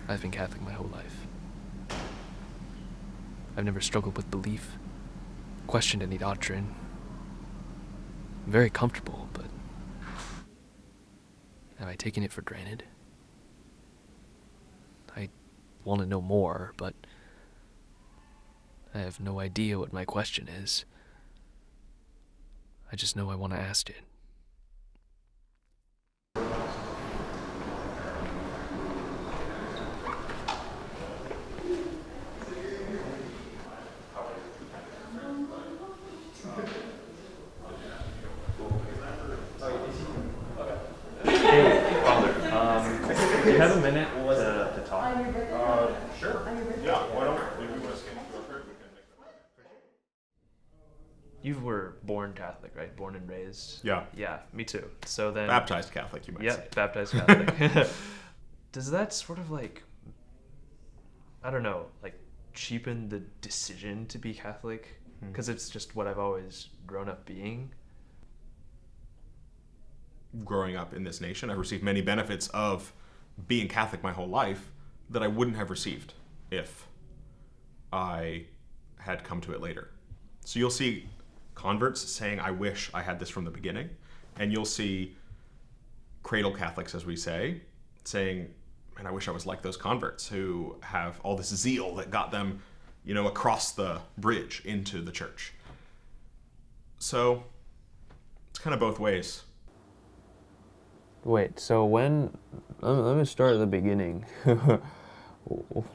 I've been Catholic my whole life. I've never struggled with belief, questioned any doctrine. I'm very comfortable, but have I taken it for granted? I want to know more, but I have no idea what my question is. I just know I want to ask it. Do you have a minute to talk? Sure. Yeah, why don't we want to scan QR code? We can make that. You were born Catholic, right? Born and raised? Yeah. Yeah, me too. So then... Baptized Catholic, you might say. Yep, baptized Catholic. Does that sort of I don't know, cheapen the decision to be Catholic? Because it's just what I've always grown up being. Growing up in this nation, I've received many benefits of being Catholic my whole life that I wouldn't have received if I had come to it later. So you'll see converts saying, I wish I had this from the beginning. And you'll see Cradle Catholics, as we say, saying, man, I wish I was like those converts who have all this zeal that got them, across the bridge into the church. So it's kind of both ways. Wait, so let me start at the beginning.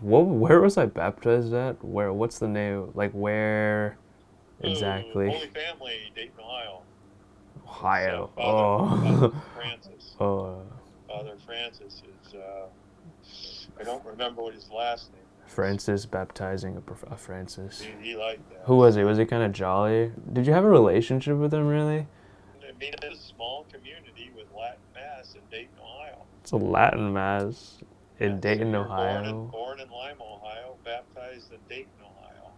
Where was I baptized at? What's the name? Where exactly? Holy Family, Dayton, Ohio. Ohio. Father Francis. Oh. Father Francis is, I don't remember what his last name is. Francis baptizing a Francis. He liked that. Who was he? Was he kind of jolly? Did you have a relationship with him, really? I mean, it's a small community with Latin Mass in Dayton, Ohio. It's a Latin Mass in Dayton, Ohio. Born in Lima, Ohio, baptized in Dayton, Ohio.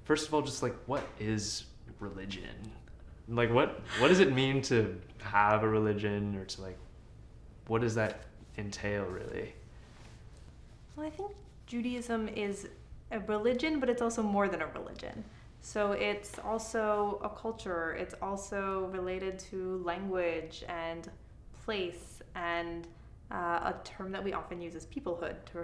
First of all, just what is religion? What does it mean to have a religion, or to what does that entail, really? Well, I think Judaism is a religion, but it's also more than a religion. So it's also a culture. It's also related to language and place, and a term that we often use is peoplehood to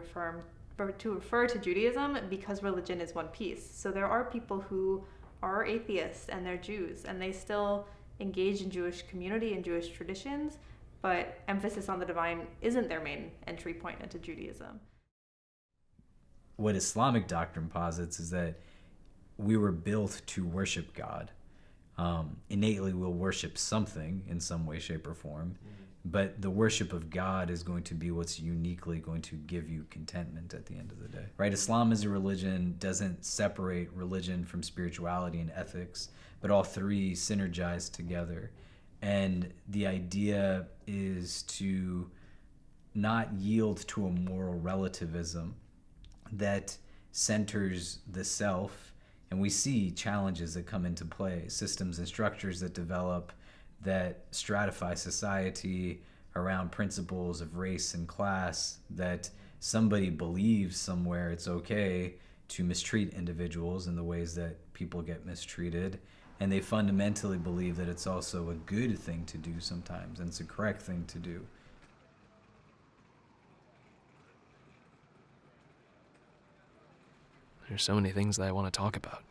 refer to Judaism, because religion is one piece. So there are people who are atheists and they're Jews, and they still engage in Jewish community and Jewish traditions, but emphasis on the divine isn't their main entry point into Judaism. What Islamic doctrine posits is that we were built to worship God. Innately, we'll worship something in some way, shape, or form, but the worship of God is going to be what's uniquely going to give you contentment at the end of the day. Right? Islam as a religion doesn't separate religion from spirituality and ethics, but all three synergize together. And the idea is to not yield to a moral relativism that centers the self. And we see challenges that come into play, systems and structures that develop that stratify society around principles of race and class, that somebody believes somewhere it's okay to mistreat individuals in the ways that people get mistreated, and they fundamentally believe that it's also a good thing to do sometimes, and it's a correct thing to do. There's so many things that I want to talk about,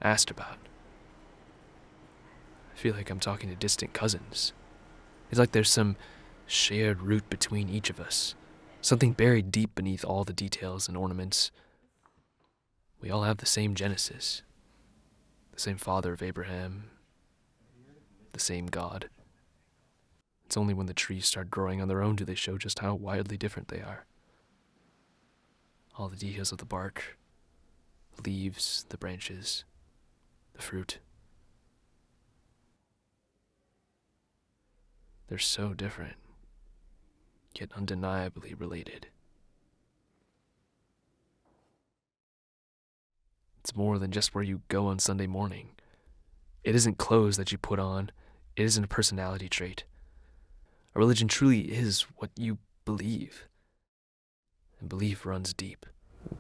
asked about. I feel like I'm talking to distant cousins. It's like there's some shared root between each of us, something buried deep beneath all the details and ornaments. We all have the same Genesis, the same father of Abraham, the same God. It's only when the trees start growing on their own do they show just how wildly different they are. All the details of the bark, the leaves, the branches, the fruit. They're so different, yet undeniably related. It's more than just where you go on Sunday morning. It isn't clothes that you put on. It isn't a personality trait. A religion truly is what you believe. And belief runs deep.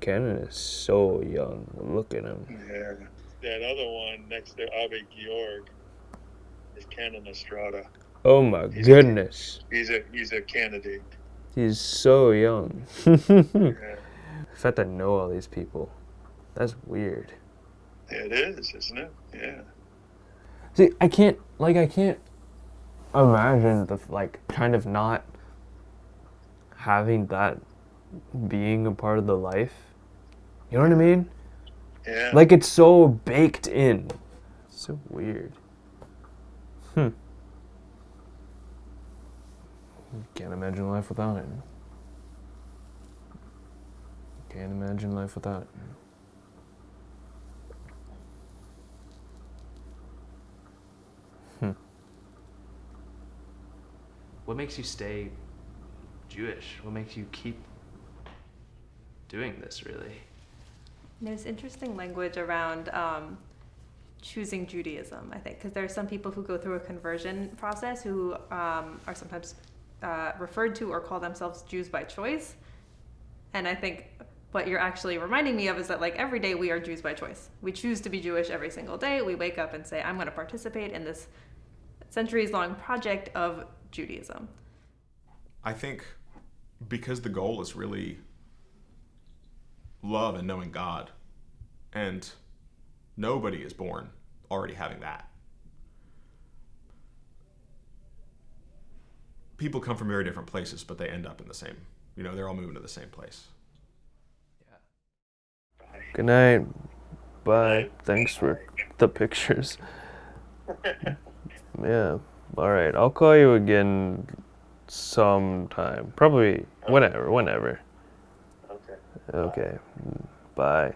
Cannon is so young. Look at him. Yeah. That other one next to Ave Georg is Canon Estrada. Oh my goodness. He's a candidate. He's so young. Yeah. The fact that I know all these people, that's weird. It is, isn't it? Yeah. See, I can't imagine the, like, kind of not having that being a part of the life. You know what I mean? Yeah. Like, it's so baked in. So weird. Can't imagine life without it. Can't imagine life without it. What makes you stay Jewish? What makes you keep doing this, really? There's interesting language around choosing Judaism, I think, because there are some people who go through a conversion process who are sometimes referred to or call themselves Jews by choice. And I think what you're actually reminding me of is that, like, every day we are Jews by choice. We choose to be Jewish every single day. We wake up and say, I'm going to participate in this centuries-long project of Judaism. I think because the goal is really love and knowing God, and nobody is born already having that. People come from very different places, but they end up in the same, they're all moving to the same place. Good night. Bye. Thanks for the pictures. Yeah. All right. I'll call you again sometime. Probably whenever. Okay. Okay. Bye.